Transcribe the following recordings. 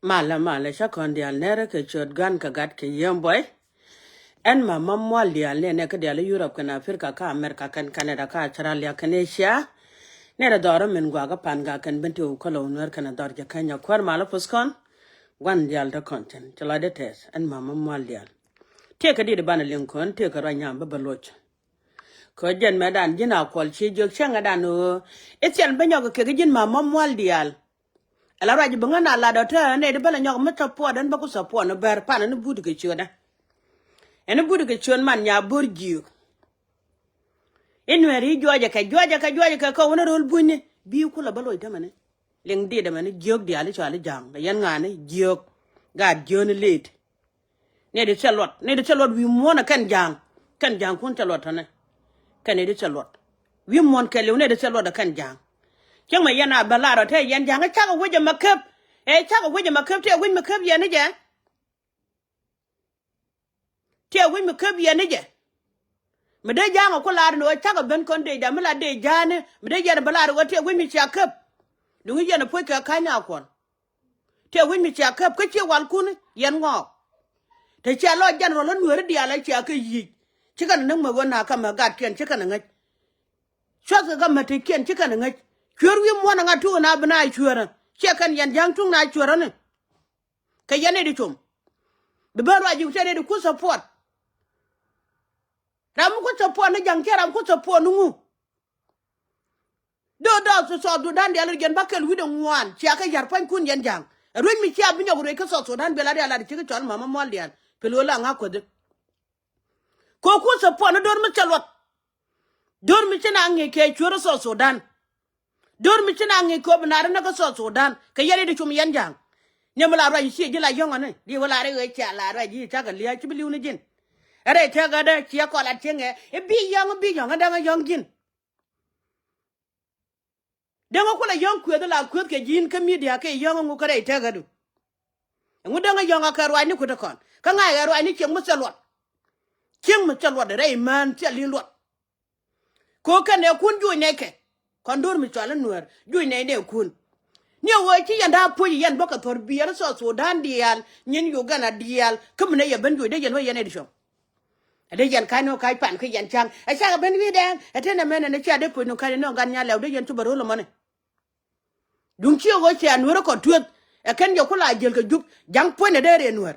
Mala shakon dial nere ke chot gan ka gat ke yem boy. En ma mamwal dial ne ke dial Europe kan Africa ka America kan Canada ka Australia kan Asia. Nere doro min gwa ga pan ga kan benti u kolo nwer kan dor ja kanya kwar mala puskon. Wan dial da content. Chala de tes en ma mamwal dial. Te ka di de bana Lincoln te ka ranya ba baloch. Ko jen medan jina kwal chi jok changa danu. Etian banyo ke jin ma mamwal dial. La raji bangana la dota ne de bala nyok meta po dan ba ku sapo no ber pa na budu ke chona ene budu ke chon man nya borgiu enweri joja ka ko wona rol bunne bi ku la balo ita mane leng de mane jog di ali chali jang da yan ngane jog ga jon late ne de chalot wi mona kan jang kun chalot ne kan ne de chalot wi mon ke le ne de chalot da kan jang chẳng mà yana bala rồi thế yan jang chắc có quên mà khép chắc có quên mà khép thế quên mà khép yan đấy chứ thế quên mà khép yan đấy chứ mà đây jang có la rồi chắc có bên con đây đã mới là đây jang này mà đây yan bala rồi thế quên mình chả khép đúng không yan phải cái khai nào còn thế quên mình chả khép cái chiếc quan cún yan ngọ thế chả lo yan rồi nó nuôi đi lại chả cái gì chứ cần nó mà con nào cầm mà gạt tiền chứ cần ngay cho cái cầm mà thì tiền chứ cần ngay chwer wi mo na ngatu na bana chwer che kan yan jang tung na chwer ne ka yane di chum be baro aji tede di ku support ram ku support ne jang keram ku support ngu do so do dan de gen bakel wi de ngwan che ka yar pan kun yan jang ruin mi chia bi nyogro ka so dan be la de ala di ke chon mama mol dian pelo la ngako de ko ku support ne dor mi chalot dor mi chena nge ke chwer so dan dor mi tina ngi ko bna na ko so dan ka yare de chum yan jang ne mala ra yi ji la yong ne di wala re we cha la ra ji ta ga liya chi bilu ne jin are ta ga da chi ko la tenge e bi yong da ga yong jin de ngo ko la yong ku da la ku ke jin ka media ke yong ngo ka re ta ga du ngo da ga yong ka ro ni ku ta kon ka nga ga ro ni chen mu chalot re man cha li lot ko ka ne kun ju ne ke kondor mi chwala nuer jui ne kun ni wo chi yanda po yan boka tor bier so dan dial nyin Uganda dial kum ne ya ben jui de yan wo yan edishom de yan kano kai pan ke yan chang a cha ben wi den atena men ne cha de po no kai no gan nya lew de yan tu baro lo mane dun chi wo cha nuer ko tuet e ken yo kula jel ka jup jang po ne de re nuer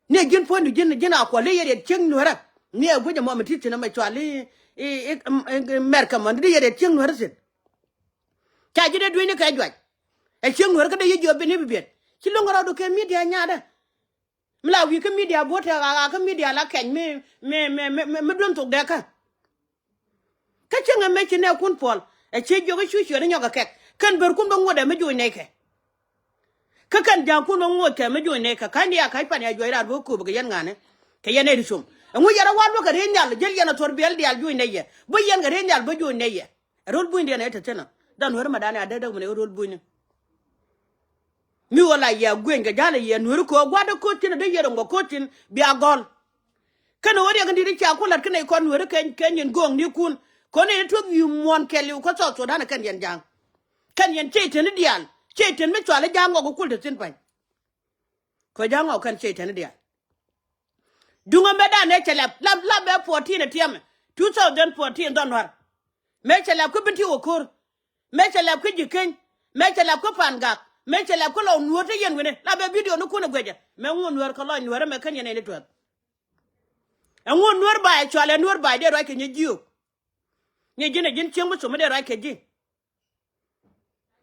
ne jin po ni jin akwa le ye cheng nuer ni e go mo mati tina ma chwali merka man di yede cheng nuer sin cha jide duine ka jwaj e cheng nuer ka de yejo be ni bibet ci lo ngara do ke media nyaada mla wi ka media bota ga ka media la ken me don to de ka chenga me chine kun pol e che jo ga shu ne nyoga kek kan ber kun do ngode me jo ne ke ka kan jang kun do ngode me jo ne ka kan ya kai pan ya jo ira do ko be yan ngane ke yene di sum ngu yara wado ka renyal jel yana torbel dial ju ne ye bo yen ga renyal bo ju ne ye rol bu ndi na tena dan hor madane adada mu ne rol bu ni mi wala ya gwen ga jale ye nur ko gwado ko tin de yero ngo ko tin bi agol kana wori ga ndi cha ko lat kana ko nur ken yen gong ni kun ko ne to yu mon keli ko so dan kan yen jang kan yen che tin dial che tin me twala jang ngo ko tin pan ko jang ngo kan che tin dial dunga meda ne chelap la be 14 tiam 2014 don war me chelap ko binti okor me chelap ko jiken me chelap ko pangak me chelap ko law nuote yen wene la be video no ko na gweja me ngon war ko law nuore me kan yen ne to ngon nuor ba e chwale nuor ba de ro ke nyiu ni jine jin chembo so me de ro ke ji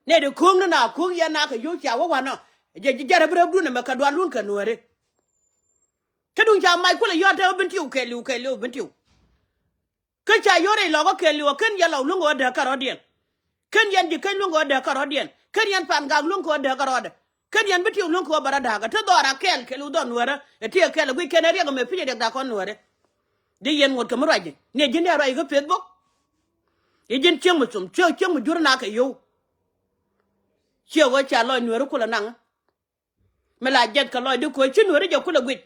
ne de kong na ko ya na ka yo cha wa no je jara bre bru ne me ka dwa lun ka nuore kedun cha mai kula yo ta bintiu kelu bintiu kan cha yore lo ko kelu kan ya law lungo da karodien kan yan di kan lungo da karodien kan yan pan ga lungo da karode kan yan bintiu lungo barada ga to dora kelu don wara e tie kelu wi kenari ga me pije da kon wara de yen wot kam raje ne jinde ro ga facebook e jin chemu sum chemu jurna ka yo chewo cha lo nwere kula nang me la jet ka lo di ko chi nwere je kula gwit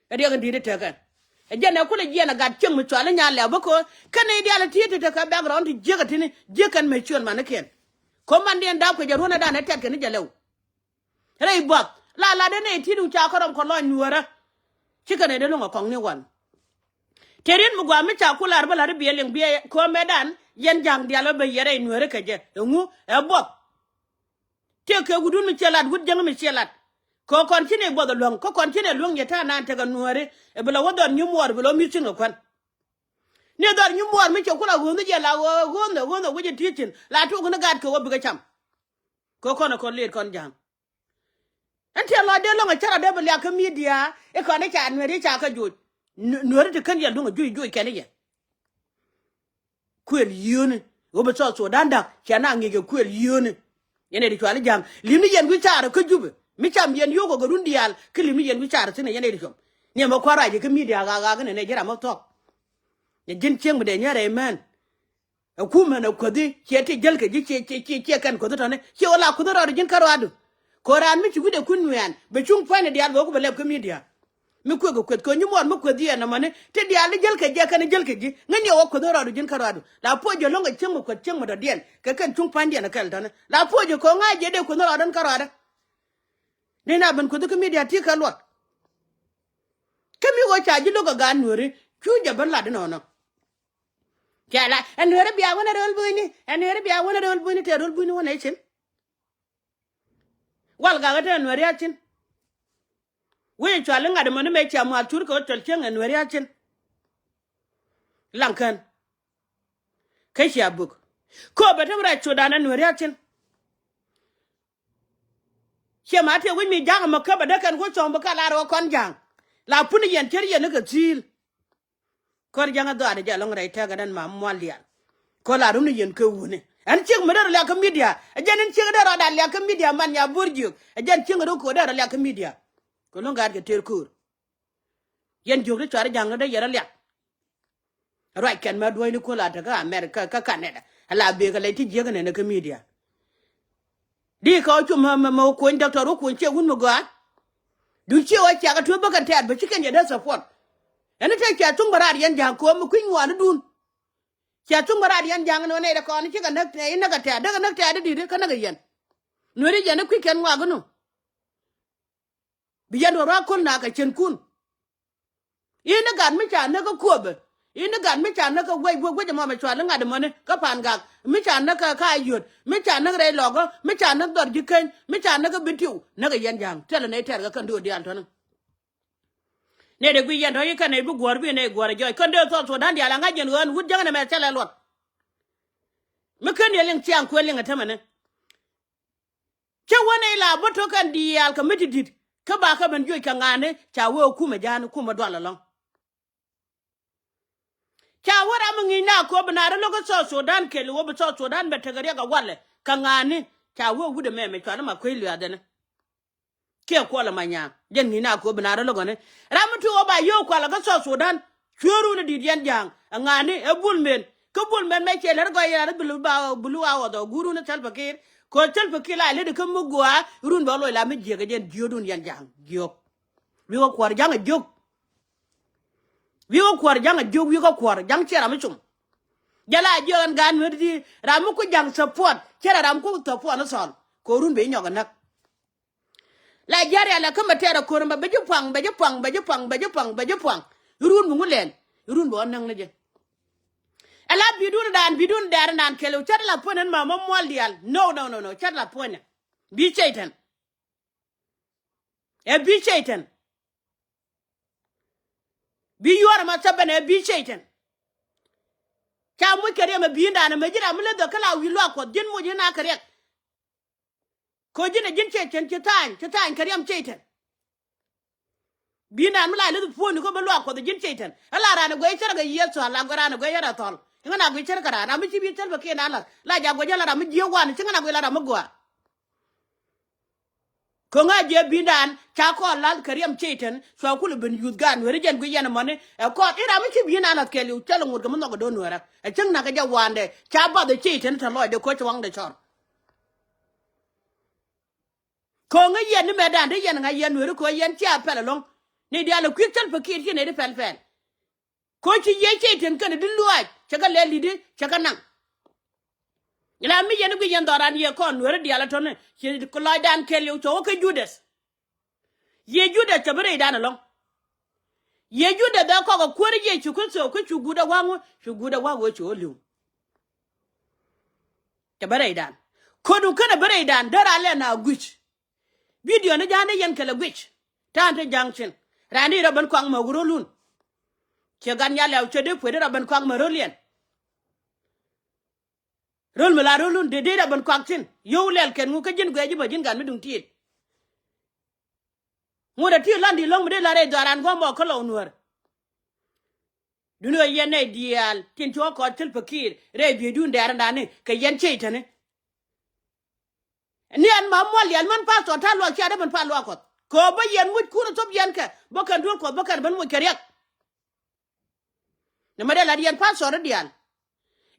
e de ga di te kan e je na kula je na ga chemu twala nya le bako kan e di ala ti te ka background je ga tini je kan me chon man ken ko man den da ko je rona da na tet kan je lew rei bot la de ne ti du cha ko rom ko lo nyuora chikane de lunga kong ni wan terin mu gwa mi cha kula arba la bi leng bi ko medan yen jang dia lo be yere nyuora ke je ngu e bot te ke gudun mi chelat gud jang mi chelat ko kon chine bodo long ko kon chine long yeta nan te ga nuore e bela wodon nyumor belo mi chinga kwan ne dor nyumor mi chokula gundu je la gondo wuje titin la tu guna gad ko wobiga cham ko kono kon lir kon jang ante la de longa chara de bela ka media e ko ne cha nuore cha ka ju nuore te kan ya lunga ju kene ye kwel yone wobe so danda chana ngege kwel yone yene di twali jang limni yen wi chara ko jube mi cham yen yogo go rundial kilimi yen wi chara tine yene di chom ne mo kwara je ka media ga ne jera mo tok ne jin cheng de nyare men ku men ko di chete jel ke ji che kan ko to ne che wala ku do jin karo adu ko ran mi chugude kunwan be chung fane dial go be le ka media mi ko ko nyumor mo ko di na mane te dial jel ke je kan jel ke ji ngani wo ko do jin karo adu la po je longa cheng ko cheng mo do dien ke kan chung fan dien kal tan la po je ko nga je de ko do don karo adu ne na ban ko do ka media ti ka lot kami wo cha ji lo ga gan nuri chu je ban la de no no kala en hore biya wona rol buni en hore biya wona rol buni te rol buni wona chin wal ga ta nuri a chin we chale ngade mo ne me cha ma tur ko tol chen en nuri a chin lankan kai shi abuk ko ba ta ra chu da na nuri a chin che ma te we mi jang ma ka ba da kan ko chom ba kala ro kon jang la puni yen ter yen ka til ko jang do ade ja long rai ta ga dan ma mwalian ko la rum ni yen ko wune an ching ma da la ka media ajan ching da ra da la ka media man ya burju ajan ching ro ko da la ka media ko long ga ter kur yen jogre chare jang da yera la right kan ma do ni ko la ta ga America ka Canada ala be ga le ti je ga ne ka media di ko chu ma ko doctor ko che gun mo ga du che wa cha ga to ba kan ta ba chicken ya da support ene te cha tung bara yan jang ko mu kwin wa dun cha tung bara yan jang no ne da ko ni chicken nak ne ina ga ta daga nak ta da di ka na ga yan no ri ya na kwi kan wa gunu bi yan ra kun na ka chen kun ina ga mi cha na ka ko ba ina ga mi cha na ka wai ma ma chwa la ga de mo ne ka pan ga mi cha na ka yut mi cha na re logo mi cha na dor ji ken mi cha na ka bitiu na ga yan jang tele ne ter ga kan do di an to ne de gwi yan to yikan ne bu gor bi ne gor joy kan de so dan dia la nga jen wan wud jang ne me tele lot mi kan ye len tian ko len ta mane che wona ila boto kan di al ka mitidit ka ba ka ban joy ka ngane cha wo ku me jan ku ma do la long cha wora mu ngi na ko bana ro ko so dan ke lo bo so dan be tegari ga wale ka ngane cha wo wude me kwa na ma ko ilu adene ke ko la manya jen ni na ko bana ro go ne ramtu o ba yo kwa la ga so dan churu ne di yen jang ngani e bulmen ko bulmen me che ler go ya bulu wa do guru ne tal fakir ko tal fakir la le de ko mugwa run ba lo la me je ga jen diodun yen jang giok wi ko kwar jang giok wi ko kwar jang giok wi ko kwar jang chera mi chum jala jon gan werdi ramu ko jang support chera ram ko support no sol ko run be nyoga nak la jare ala kama tera korma beju pang run mu ngulen run bo nang leje ala bidun dar nan kelo char la ponen ma moldial no char la ponen bi chaitan e bi chaitan bi yor ma tabane bi chaitan cha mu kere ma bi ndana ma jira mu le do kala wi lo ko din mu jina kare ko jina jin chaitan chaitan kariam chaitan bina mala le foni ko belo ko jin chaitan ala rana go ichara ga yeso ala go rana go yara tol ngana go ichara kara na mi bi tel ba ke na la ja go jala mi je wan ngana go la mu go ko nga je binan cha ko la kariam chaitan so ko le ben yud gan were jen go yana mane ko ira mi bi na la ke lu telo ngur go mo go do nora e chang na ga ja wande cha ba de chaitan ta lo de ko chwang de chor ko nga yen me dan de yen nga yen were ko yen cha pele long ni dia lo kwiktal fakir ki ne de fel ko ci ye chaitan kan di luaj chaga le lidi chaga nang la mi yen gwi yen doran ye kon wer di ala ton ye ko la dan kel yo to ko judes ye judes to bere dan long ye judes da ko ko ye chu ko so ko chu guda wangu chu guda wago chu lu to bere dan ko du kana bere dan dara le na gwich video ne jane yen kala gwich tante junction rani raban kwang ma guro lun che gan ya lew che de pwede raban kwang ma rolien rol mala rolun de raban kwang tin yo lel ken ngu ka jin gwe ji ba jin gan mi dung tiet ngu da ti landi long mi de la re daran go mo ko lo nuor duno yen ne dial tin cho ko til fakir re bi dun der ndane ka yen che tane ni an ma mo lian man pa to ta lo cha de man pa lo ko ba yen wut ku to yen ka ba kan dul ko ba kan ban mo keriak ne ma de la yen pa so dial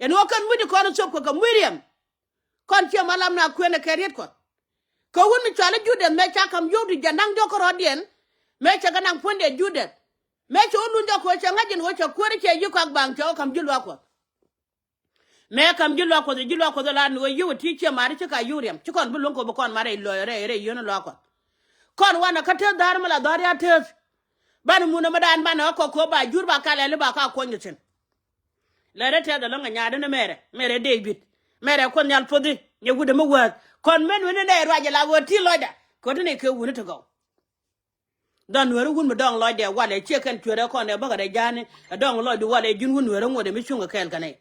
en wo kan wudi ko no so ko Miriam kon che malam na ku ne keriet ko won mi chale jude me cha kam yodu janang do ko rodien me cha ganang ponde jude me cha unu ndo ko cha ngajin wo cha kwere che yu ka bang cha kam julwa ko me kam julwa ko la no yu ti che mari cha ka yuriam chi kon bulon ko ba kon mare lo re yono lo ko kon wana ka te dar mala dar ya te ban mu na madan ban ko ba jur ba ka le ba ka ko nyitin le re te da lo nga nya de mere David mere kon yal podi ye gude mo wa kon men wona ne raja la wo ti loida ko ne ke wona to go dan wero won mo dong loida wale che kan twere ko ne ba ga jani dong loida wale jun won wero ngode mi chunga kel kanai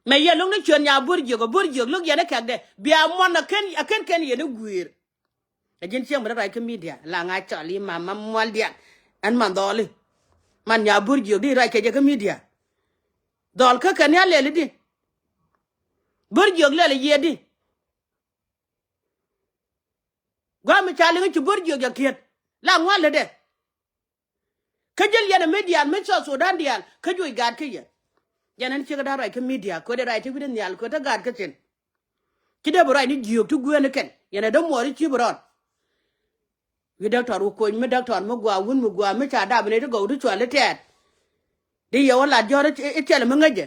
me ye long ne chon ya burjo lug ya ne kagde bia mon na ken ye ne guir ajin che mo ra ke media la nga chali mama mol dia an man dole man ya burjo di ra ke je ke media dol ka kan ya le di burjo le ye di gwa mi chali ngi burjo ya kiet la ngwale de kajel ya media me so dan dial ka joy gad ke ye yanan ci ga da ra ke media ko de ra ti bidin yal ko ta gad ka tin ki de bora ni jiyo tu gwen ken yana da mori ci bron wi doctor ko mi doctor mo gwa wun mo gwa mi cha da bene to go to chwale tet de yo la jore e tele mo ngaje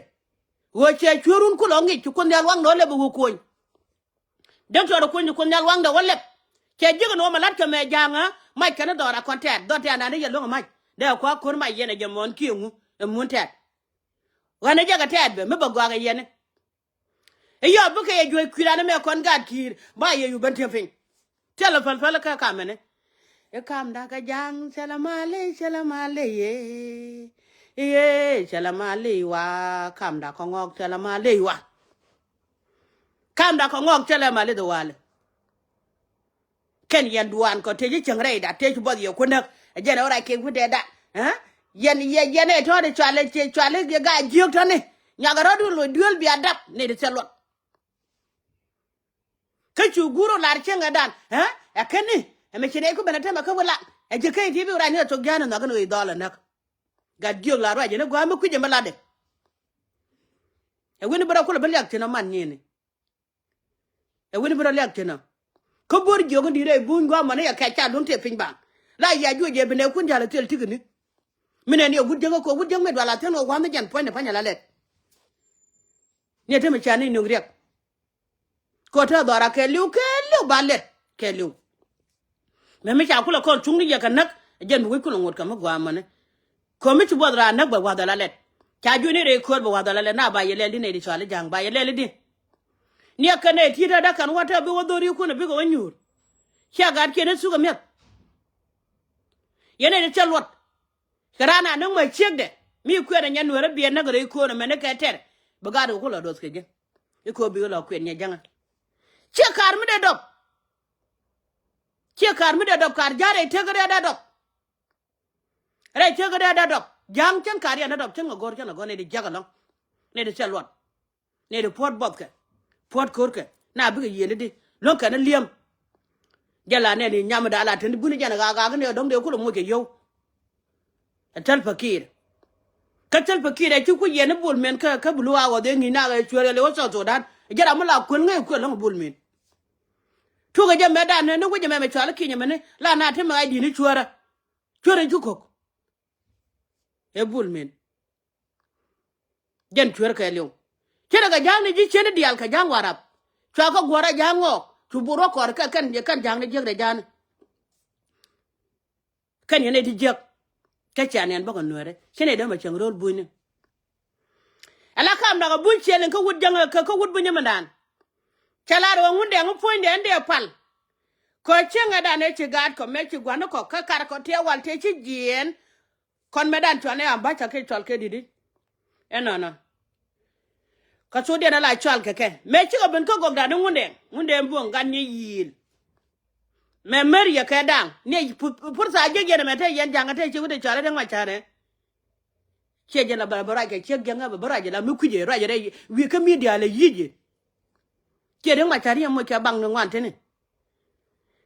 wo che churun ku lo ngi ku ndal wang no le bu ko doctor ko ni ku ndal wang da wole ke jiga no malat ka me janga mai kana dora contact do ta na ne yelo mai de ko ko mai yene je mon ki ngu e mun tet wana jaga tet be me ba gwa ga yene e yo bu ke joy kwira na me kon gad kir ba ye yu ban te fin telefon fala ka kamene e kam da ka jang salamale ye salamale wa kam da ko ngok salamale wa kam da ko ngok salamale do wale ken yan duan ko teji changre da te chu bod yo kunak je na ora ke gude da ha yen e to de chwale ga jiok to ne nyaga rodu lo duel bi adap ne de selot ka chu guro lar chenga dan ha e keni e me chine ko benata ma ka wala e je kai tibi ura ni to gana na gano idola nak ga jiok la ro je ne gwa me kuje malade e woni bara ko le yak tina man ni e woni bara yak tina ko bor jogo dire bun gwa man ya ka cha dun te pin ba la ya ju je bene kun jala tel tigini mine ni gud jango ko gud jang me wala tan wa me jan point pa nyala let ni te me chani ni ngriak ko ta dora ke liu balet ke liu me cha kula ko chung ni ya kan nak jen bu ko ngot kam gwa man ko mi tu bodra nak ba wa dala let cha ju ni re ko ba wa dala let na ba yele ni di chale jang ba yele di ni ka ne ti da kan wata bi wodori ko ne bi ko nyur cha ga ke ne su ga met yene de chalwat karana nang mai chek de mi ku na nyan wera bi na gare ko na me ne ka ter ba ga do ko la dos ke je e ko bi la ku nya janga che kar mi de dop kar jare te gare da dop re te gare da dop jang chen kar ya na dop chen ngor chen ngor ne de jaga long ne de chalwat ne de pot bot ke pot kor ke na bi ge yele di lon ka na liam jala ne ni nyam da la tin bu ni jana ga ne dong de ko lo mo ke yo tal fakir katal fakir ai ku yene bol men ka bulu awo de ni na ga chwere le waso to dan jara mala kun ngai ku lo bol men tu ga jame dan ne ko jame me chala ki nyame ne la na te ma di ni chwara ju ko e bol men jen chwere ka lew Kira ga jang ni ji chene dial ka jang warap. Chwa ko gwara jang ngok. Chu buro kor ka kan jang ni jek de jan. Kan yene di jek. Ka chan yan bako nuere. Chene de ma chang rol buini. Ala kam daga bun chelen ka wud jang ka wud bunya mandan. Chalaro wa ngunde ngu poinde ande pal. Ko chenga da ne chi gad ko me chi gwano ko ka kar ko te wal te chi jien. Kon medan chwane amba cha ke chol ke didi. No. Ka so de na la chol ke ke. Me chi ko ben ko gogda ngunde. Ngunde mbuon gan ni yil. Me mer ya ke dang. Ne pursa je je me te yen janga te chi wude chale de ma chare. Che je na bara ke che ganga bara je la mu kuje ra je de wi ka media le yije. Che de ma chare mo ka bang no ngwan te ne.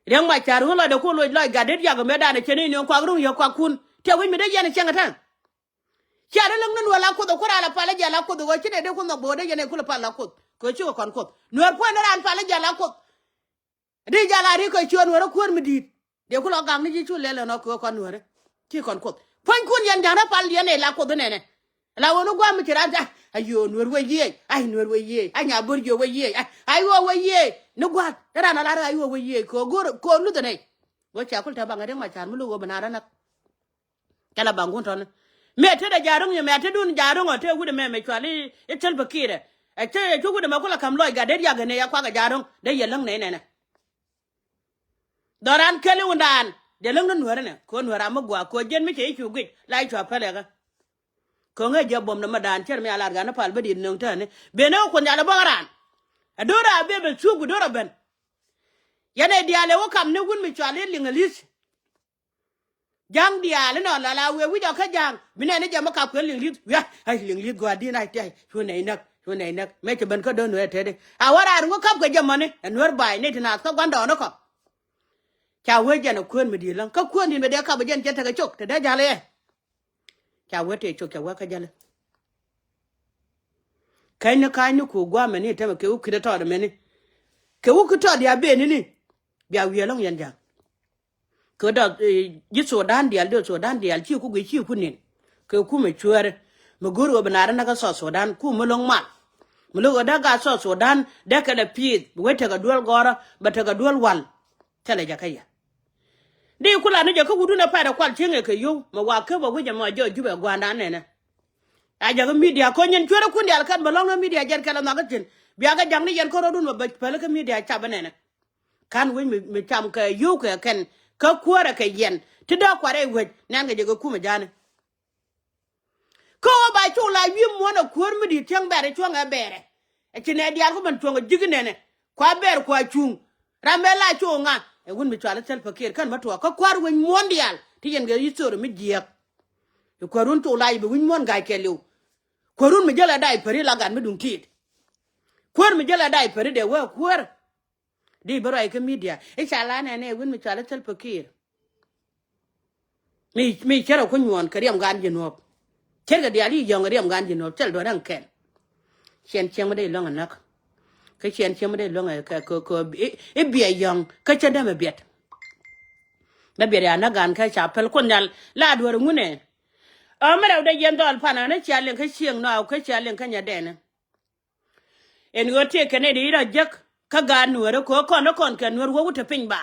Reng ma char hun la de ko lo gadet ya go me da ne chene ni kwa rung ya kwa kun te wi me de ya ne chenga tan char lang nan wala ko do ko ala pala ja la ko do ko chene de ko no bo de ya ne ko pala ko chi ko kon ko no po na ran pala ja la ko de ja la ri ko chi on wora ko mi dit de ko lo gang ni chi chu le no ko kon wora chi kon ko pon kun yan jara pal ya ne la ko do ne ne la wono gwa mi tira ja ayo nuer we ye ai nuer we ye anya bor yo we ye ai wo we ye no gwa era na la ai wo we ye ko gor ko lu de ne go cha ko ta banga de ma chan mu lu go banara na kala bangun ton me te da jarung ye me te dun jarung o te gude me chwali e tel bakire e te to gude ma kula kam loy ga de ya gane ya kwa ga jarung de ye lang ne doran kele undan de lang nuer ne ko nuer am gwa ko jen mi che chu gwi lai chwa pele ga ko nga jabom na madan cher me alar ga na pal bedi nong tane be no ko nyala bangaran adora be chu gu dora ben yane diale wo kam ne gun mi chwali lingalis jang diale no la we wi do ka jang bine ne jama ka ko lingalis ya ai lingalis go di na te chu nei nak me che ben ko do no te de awara ngo kap ko jamane nor bai ne tina ka gwando no ko cha we jana kun mi di lang ka kun di me de ka ba jen ta ka chok te da jale cha we te chok cha we ka jale kai ni ko gwa me ne te ke u kida to de me ne ke u ku to dia be ni bia wi long yan jang ko da ji so dan dia do so dan dia chi ku gi chi ku nin ke ku me chuere me goro banara na ka so dan ku me long ma me lo da ga so dan da ka da pi we te ga dual gora ba te ga dual wal tele ja kaya di kula ne ja ku du na pa da kwal chenge ke yo ma wa ke ba wi ja ma jo ju be gwa na ne aja ga media ko nyen chuere ku ndial kan ba long na media jar kala na ga tin bia ga jang ni yen ko ro dun ba pele ka media cha ba ne kan we mi cham ka yu ka ken ka kuara ka yen ti da kware we nan ga je ku ma jane ko ba chu la wi mo na kuor mi di tang bere chu nga bere e ti ne dial ko ban chu nga jigne ne kwa ber kwa chung ramela chu nga e gun mi chala tel pakir kan ma to ka kwar we mondial ti yen ga yisoro mi jiek e kwarun to la bi win mon ga ke lu kwarun mi jala dai pari la gan mi dun tit kwar mi jala dai pari de we kwar di baro ay ka media e chala ne gun mi chala tel pakir mi chero ko nyon kariam gan jinop cher ga diali yong riam gan jinop tel do ran ken chen chen ma dai long anak ka chen chen ma dai long ka ko e bi yong ka cha da me bet da bi ya na gan ka cha pel ko nyal la do ngune o ma da yen dol pana na cha len ka chieng no ka cha len ka nya de na en go te ke ne di ra jak ka gan nuore ko no kon kan nuor wo te pin ba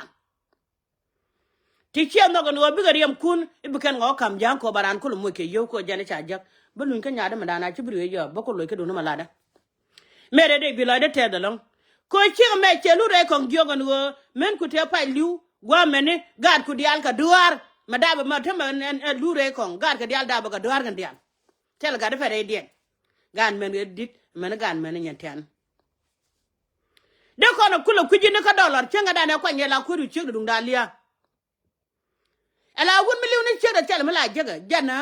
ti chieng no go bi ga riam kun ibu kan go kam jang ko baran ko mo ke yo ko jane cha jak bulun ka nya da ma na chi bru yo ba ko lo ke do no ma la da mere de bi lo de te da long ko chieng me che lu re kon gyo go no men ku te pa liu gwa mene gad ku dial ka duar ma da ba ma te ma lu re kon gad ka dial da ba ka duar kan dial tel ga de fere dien gan men dit men gan men nyen tan de ko no kulo ku jine ka dollar chenga da ne kwa nyela ku ru chi du ndalia ala won milion ni chere tel mala jaga jana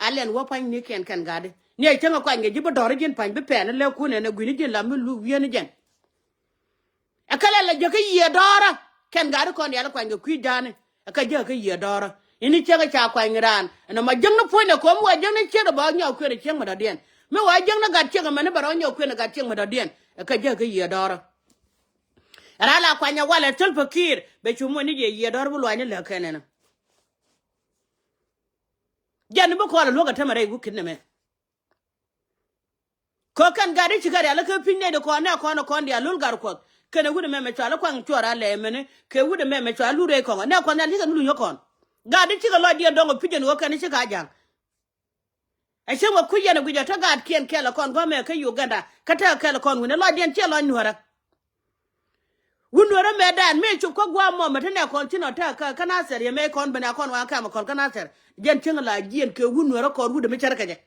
alen wo pan ni ken kan gade ni chenga kwa nge jibo dor jin pan be pen le ku ne na gwini jin la mu lu wiene jen akala la jaga ye dora ken gade kon yala kwa nge ku jane aka jaga ye dora ini chenga cha kwa ngiran na ma jang na po ne ko mo jang na chere ba nya ku re chenga da den me wa jang na gad chenga me ne baro nya ku ne gad chenga da den aka jaga ye dora rala kwa nya wala tul fakir be chumo ni ye dora bu lo ni le kenena jan bo ko la loga tamare gu kinne me ko kan gari chigari ala ko pinne de ko na ko na ko ndi alul gar ko kene wude meme chala kwang chora le mene ke wude meme chala lure ko na ko na lika nulu yokon gadi chigalo dia dongo pijen wo kan chiga jang ai se wa kuya na guja ta gad kien kela kon go me ke Uganda kata kela kon wona lo dien chelo nwara wunwara me dan me chu ko gwa mo mate ne kon tino ta ka kana ser ye me kon bana kon wa ka ma kon kana ser jen chingala jien ke wunwara ko wude me charka je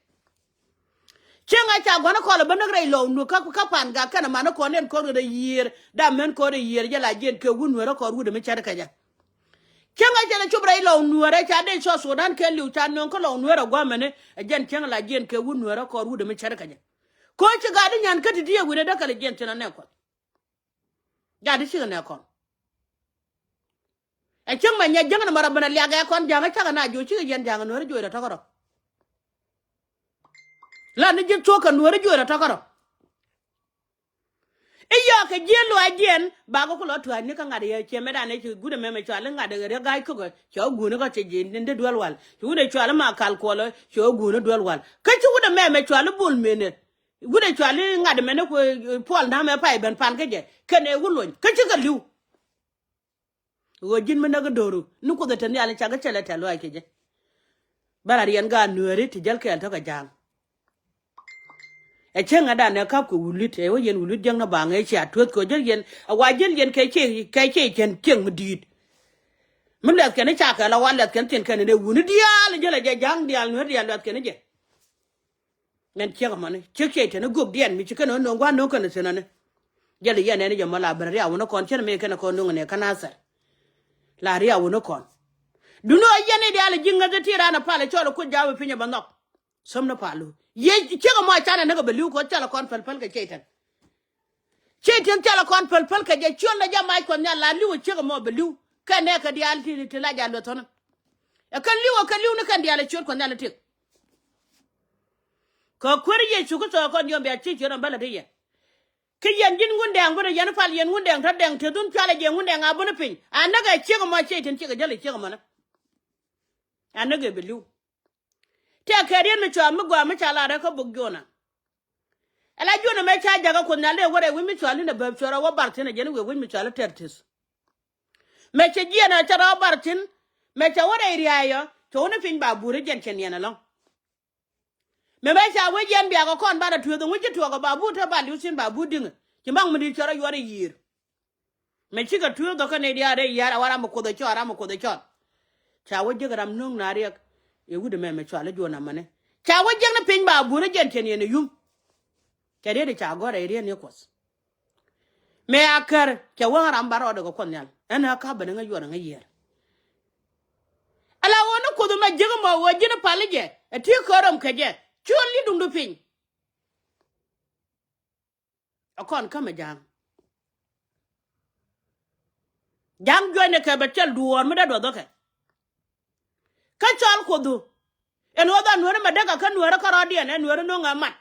chenga cha gwana ko le banagre lo nu ka pan ga kana mana ko nen ko de yir da men ko de yir ya la jien ke wunwara ko wude me charka je chenga jene chubra ilo nuore cha de so Sudan ke liu cha non ko lo nuore gwa mene jen chenga la jen ke wu nuore ko ru de me chere kaje ko chi ga de nyan kati die wu de da kale jen tena ne ko ga de chi ne ko e chenga nya janga na mara bana liya ga kon janga cha na jo chi jen janga nuore jo da takoro la ne jen to ka nuore jo da takoro iyo ke jelo ajen bago ko lotwa ni ka ngade ye cheme da ne chi gude meme chwale ngade re gai ko cho gune ko che jin de dwal wal gude chwale ma kal ko lo cho gune dwal wal ka chi gude meme chwale bul mene gude chwale ngade mene ko pol na me pai ben pan ke je kene wulon ka chi ga liu go jin mena ga doru nu ko da tan yale cha ga chele telo ake je bara rian ga nuere ti jal ke to ka jang e chenga da ne ka ku wulit e wo yen wulit jang na ba nge cha tuot ko jel yen wa jel yen ke che chen cheng mdit mun la ken cha ka la wa la ken ten ken ne wuni dial jela je jang dial no dial la ken je men chega man che ten gob dien mi chika no no gwa no ken sena ne jel yen ne je mala bar ya wono kon chen me ken ko no ne kana sa la ria wono kon duno yen ne dial jinga de tira na pale cholo ku jawe pinya banok somna palu ye chega mo chana ne go belu ko chala kon pel ka chetan chala kon pel ka je chon na jama ko nya la liwo chega mo belu ka ne ka dial ti la ja lo ton e kan liwo ne kan dial chon ko na tik ko kweri ye chu ko to ko nyombe a chi chero bala de ye ke yen jin ngunde ngoro yen fal yen ngunde ta deng te dun chala je ngunde nga bunu pin anaga chega mo chetan chega jale chega mo na anaga belu te kariyan mi chwa mi gwa mi chala ra ko bugjona ala jona me cha jaga ko na le wore wi mi chwa ni na ba chora wa bartin je ni wi mi chwa tertis me che ji na chara bartin me cha wore riayo to ni fin ba bure jen chen yana long me ba cha we jen bia ko kon ba da tuyo ngi to ko ba bu ta ba lu sin ba bu ding ki mang mi di chara yore yir me chi ka tuyo do ka ne dia re yara wara mo ko do chora mo ko do chora cha we je gram nung na riak e wude meme chwale jona mane cha wajeng na pin ba bure jenten yene yum kede de cha gore ire ne kos me akar ke wara mbaro de ko konyal ena ka bana nga yona nga yer ala wono ko do ma jego mo wajina palije e ti korom keje chuli dum do pin akon kama jang jone ke ba tel duor me da do ke ka chal ko du en oda nuore madaga ka nuore ka radian en nuore no ngamat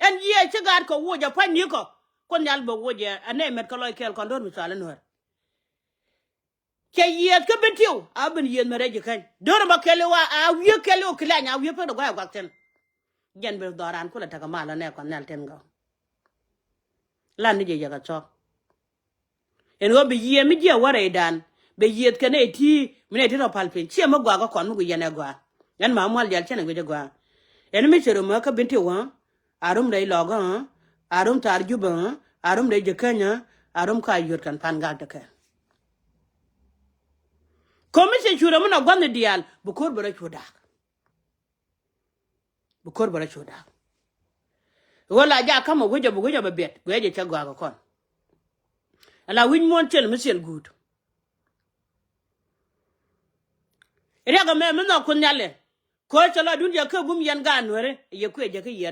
en ye chigar ko woja pani ko kon yal bo woja ane met ko loy kel kon don misala nuore ke ye ka betiu abin ye mere je kan dor ma kele wa a wiye kele o kila nya wiye pe do ga ten gen be doran ko la taga mala ne kon nal ten ga lan ni je jaga cho en go be ye mi je ware dan be ye kane ti mine ti no palpin chi ma gwa ko kon mu ye ne gwa yan ma mwal jal chene gwe gwa en mi chero ma ka binti wa arum dai loga arum tarjuba arum dai jekanya arum ka yur kan pan ga ta ka komi se chura mo na gwande dial bukor bara choda wala ja kama gwe ba bet gwe je chagwa ko kon ala win mon chel mi sel good ere ga me no kun nyale ko chala dun ya ka bum yan ga nore ye ku je ka ye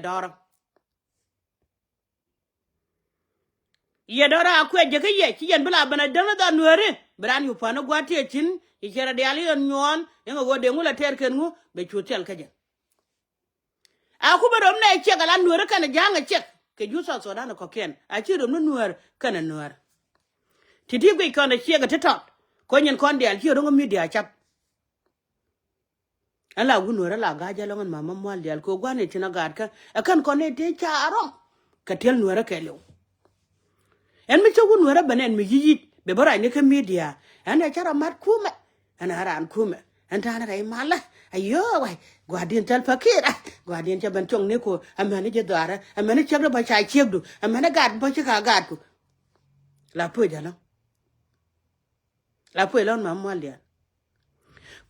dara aku je ka ye ki yan bla bana dana da nore bran yu pana gwate chin i kera de ali nyon ngo go de ngula ter ken ngu be chutel ka je aku barom na che ga lan nore kana janga che ke ju so dana ko ken a chi ro nore kana nore titi ko ikona che ga tetot ko nyen kon de al chi ro ngomi dia chap ala gunora la gaja longan mama mwal dial ko gwane tina gad ka akan kone te charo ka tel nuera ka lew en mi chogu nuera banen mi yiji be bara ne ka media ana chara mat kuma ana haran kuma anta ana rai mala ayo wai gwadin tal fakira gwadin ta ban tong ne ko amane je dara amane chagda ba chai chegdu amane gad ba chika gad ko la po jala la po lon ma molya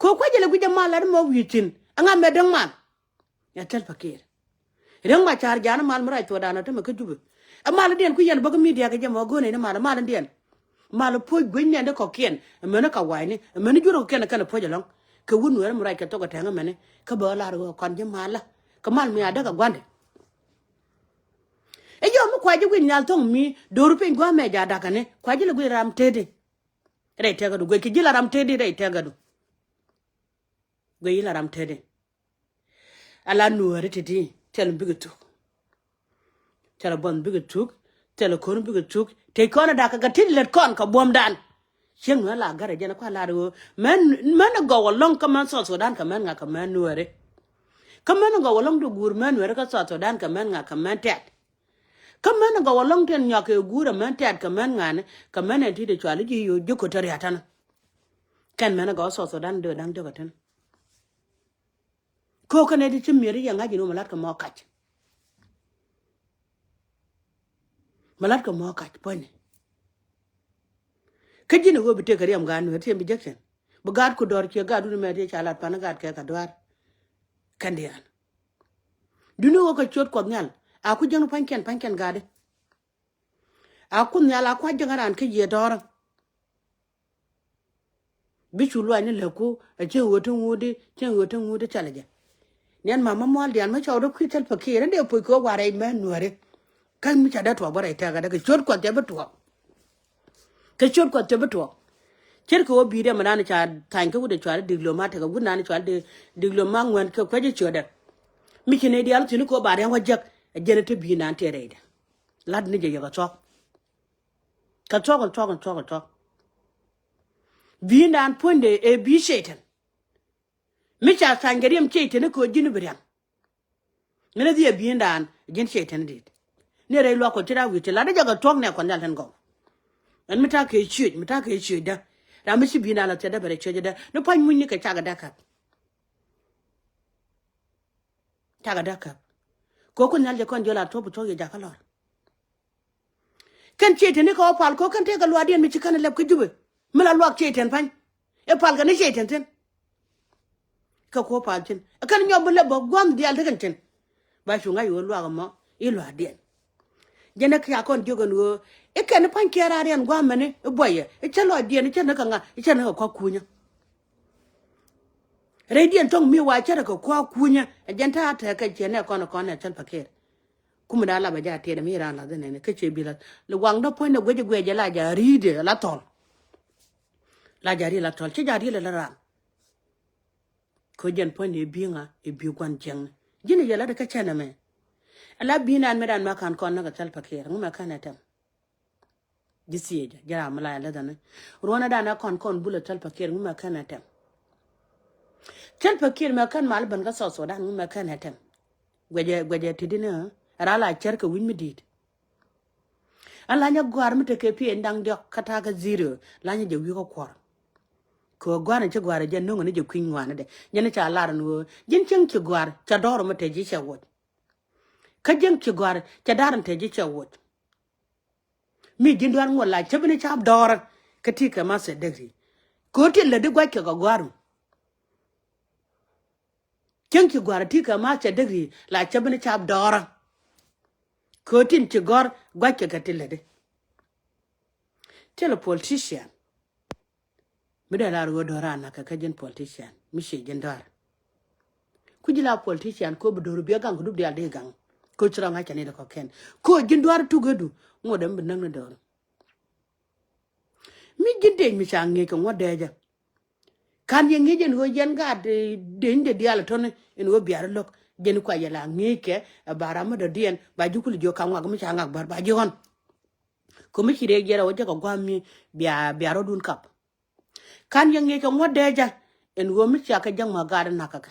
ko ko jele guje malar mo witin anga medang man ya tal fakir reng ma char jana mal mara to dana to ka jube amal den ku yen ba media ga jama gone ne mal den mal po gwen ne ko ken amane ka wai amane juro ken kana po jalong ka wunu wer mura ka to ka tanga mane ka ba la ro kon je mala ka mal mi ada ka gwande e yo mo kwaje gwen nyal tong mi doru pe gwa me ja daga ne kwaje le gwe ram tede re tega du gwe ki jila ram tede re tega du gwe yila ram tede ala nuwari tidi tel bigitu tel bon bigitu tel kon bigitu te kon da ka tin let kon ka bom dan chen la gare jena kwa la ro men go long ka man so dan ka man nga ka man nuwari ka man go long du gur man nuwari ka so dan ka man nga ka man tet ka man go long ten nya ka gur man tet ka man nga ne ka man ti de chwali ji yo joko tar yatana kan man go so dan de dan de gatan ko kana di chimiri ya ngaji no malat ka mo kach pone kaji ne go bite kari am ganu te bi jackson bu gad ko dor ke gadu me te chalat pan gad ke ka dwar kandian dunu ko chot ko nyal a ku jenu panken gade a ku nyal a ku jangaran ke ye dor bi chulu ani le ko a je wotu ngudi chalaje nyan mama mol dian ma chawdo kwitel fakire de po ko ware men nuare kan mi chada to bare ta ga daga chot ko te beto ke chot ko te beto cher ko bi de manana cha tan ko de chwale diplomate ga gunna ni chwale diploma ngwan ko ko je choda mi kine di al tinu ko bare wajak jene te bi nan te reida lad ni je ga chok ka chok bi nan ponde e bi shetan mi cha sangariyam chete ne ko jinu brian ngene dia bi ndan jin shetan dit ne re lo ko tira wi tela de ga tok ne ko ndal tan go en mi ta ke chi da ra mi si bi na la te da bare che da no pan mun ni ka cha ga da ka ko ko nyal je kon jola to bu to ge ja ka lor kan chete ne ko pal ko kan te ga lo adien mi chi kan leb ko jube mi la lo chete pan e pal ga ne chete ten ka ko paltin kan nyob le bo gwam dial de kan ba shu nga yo lo ga mo i lo adien jena ka kon jogon wo e kan pan kera ren gwam ne e boye e chalo adien e chana ka nga e chana ko kunya redien tong mi wa chara ko kunya e jenta ta ka chene kon ne chal paker kuma da la ba ja te da mi ran la de ne ka che bila le wang do point gwe la ja ride la tol la ja ri la tol che ja ri la ran ko jen point e binga e bi kwan jeng jini yala da ka chana me ala binan medan makan kon na tal paker nguma kana tam disiye jara mala la dana rona dana kon bula tal paker nguma kana tam tal paker ma kan mal ban ga so dan nguma kana tam gwaje tidina ara la cerka win midit ala nya gwar mete ke pi ndang de kata ga zero la nya je wi ko kwor ko gwana ci gwar je no ne je kwin wana de nyane cha lar no jin cin ci gwar cha doro mete ji cha wot ka jeng ci gwar ca daran te ji ca wot mi jindwar ngola ca bini ca dor katika ma se degri ko ti le de gwa ke ga gwaru jeng ci gwar tika ma ca degri la ca bini ca dor ko tin ci gor gwa ke ga ti le de tele politician mi da la ro dora na ka jen politician mi she jindwar kujila politician ko bu doru bi gang du de ade gang ko chira nga chane da ko ken ko jindwar tugodu ngodam bi nang na dor mi jinde mi change ko ngodeja kan ye ngeje no yen ga de dial ton en wo biar lok jen ko yela ngeke barama do dien ba jukul jo kan wa mi changa bar ba jon ko mi chire gera wo ko gwami biaro dun kap kan ye ngeke ngodeja en wo mi chaka jang ma gar nakaka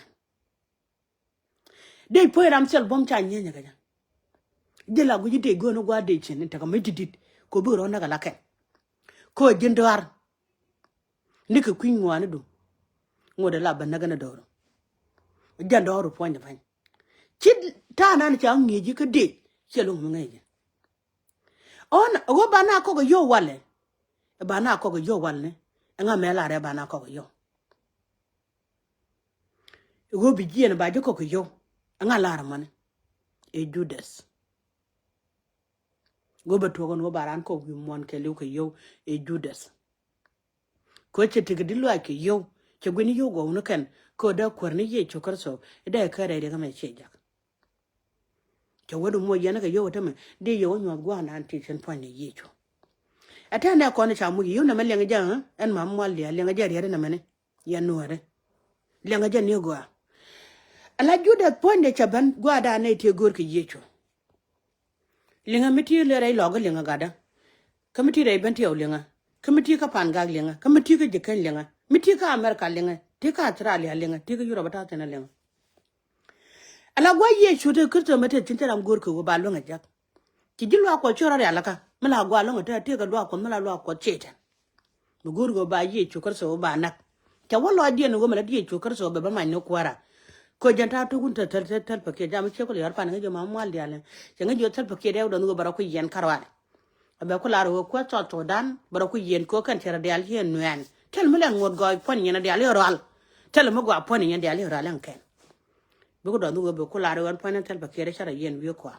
dey poiram sel bom cha nyenya ga je la guji de go no gwa de chen ta ka me didit ko bu ro na ka la ken ko jindwar ni ka kwin ngwana do ngode la ban na ga na do jandoro ponya fan chit ta na ni cha ngi ka de chelo mu ngai on go bana ko go yo wale bana ko go yo wale nga me la re bana ko go yo go bi jien ba je ko go yo nga la ra man e judas go ba to go baran ko bi mon ke lu ko yo e judas ko che te gidi lo ke yo che gweni yo go no ken ko da kwarni ye chokar so da ka re ga me che ja che wodo mo yana ga yo ta me de yo nyo gwa na anti chen point ye cho ata na ko ne cha mu yo na me lenga ja en ma mo le lenga ja re na me ne ya no re lenga ja ne go ala judas point de chaban gwa da ne te gor ke ye cho lenga miti le rai logo lenga gada kamiti rai ban te o lenga kamiti ka pan ga lenga kamiti ka jikan lenga miti ka america lenga ti ka australia lenga ti ka europe ta tana lenga ala gwa ye shote kurto mate tinta gor ko ba longa jak ti jilwa ko chora ya laka mala gwa longa ta te ka lwa ko mala lwa ko cheta bu gor go ba ye chokar so ba nak ta wallo die no go mala die chokar so ba ma no kwara ko janta to gun ta tel pake jam che ko yar pan ga ma mal diale che nga jo tel pake de do no bara ko yen karwa abe ko laro ko to dan bara ko yen ko kan tera dial yen nuen tel mala ngod go pon yen dial ral tel mo go pon yen dial ral an ken be ko do no be ko laro wan pon tel pake re chara yen wi ko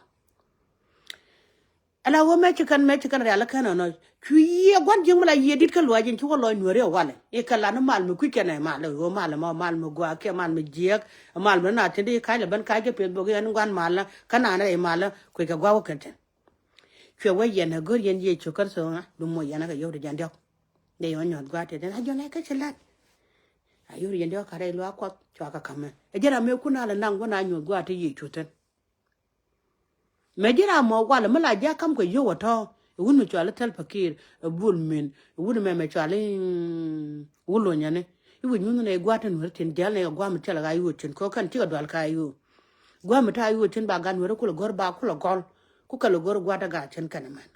ala wo me kan ala kan no ku ye gwan jing mala ye dit ka lo jin ko lo nure wale e kala no mal mu ku ken ma lo mal mu gwa ke mal mu jek mal mu na tinde ka le ban ka ke pe bo gen gwan mal kana na e mal ku ka gwa ko ten ku we ye na gor yen ye chukar so nga du mo yana ka yo de jan dio de yo nyon gwa te na jo na ka chelat ayo yen dio ka re lo ko cho ka kame e jera me ku na la nang gwa na nyon gwa te ye chuten Majira mo wala mala ja kam ko yo wato wun mi chwala tel pakir bul min wun me chwala wulo nyane iwu nyunu ne gwatan wertin jal ne gwa mi tel ga yu tin ko kan ti ga dal ka yu gwa mi ta yu tin ba gan wero ko gor ba ko gol ku ka gor gwata ga tin kan man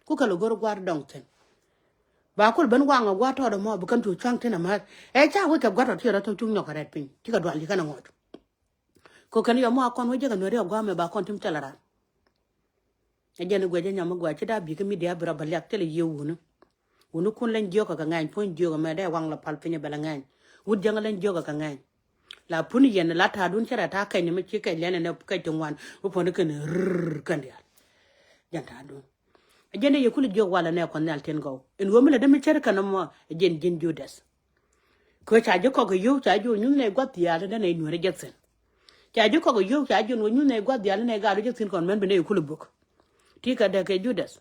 ku ka gor gwata dong tin ba ko ban wa nga gwata do mo bu kan tu chang tin ma e cha wo ka gwata ti ra to chung nyoka ret pin ti ga dal ka na ngot ko kan yo mo akon wo je ga no re gwa me ba kon tim telara ajana gwaje nyama gwache da bi kemi dia bra balak tele yewunu wunu kun len joka ka ngain pon joka ma da wang la palpinya bala ngain wud janga len joka ka ngain la puni yen la ta dun chara ta kai ne me chike len ne kai tongwan wo pon ke ne kan dia janta dun ajana ye kul jog wala ne kon nal ten go en wo mele de me chara kana mo jen judas ko cha jo ko yo cha jo nyun ne gwat ya da ne nuore jetsen cha jo ko yo cha jo nyun ne gwat ya ne ga do jetsen kon men be ne kul buk tika da ke judas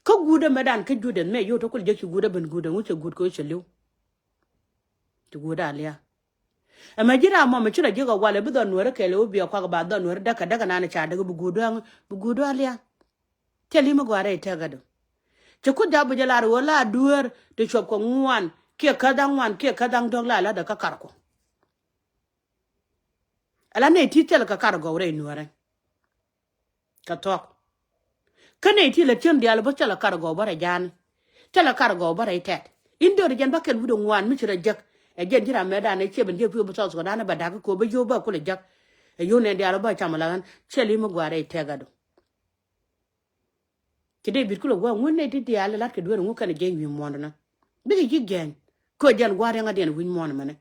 ko guda medan ke judas me yo to kul je guda ben guda wuce gud ko chelu to guda aliya ama jira mo me chira jego wale bi don wore kele obi akwa ba don wore daga na na cha daga bu gudu aliya teli mo gware ta gado che ku da bu jalar wala duer de chop ko ngwan ke kadang dog la da ka karko ala ne titel ka kargo re nuore katok kane ti la chen dial bo chala kargo bara jan chala kargo bara itet indor jan bakel wudo ngwan mi chira jak e jen jira meda ne cheben je pu bo so so dana bada ko be yo ba ko le jak e yo ne dial ba chamala gan cheli mo gware itegado kide bir kulo gwa ngone ti dial la ke duer ngukane je wi mondana bi ji gen ko jan gware ngaden wi mon mane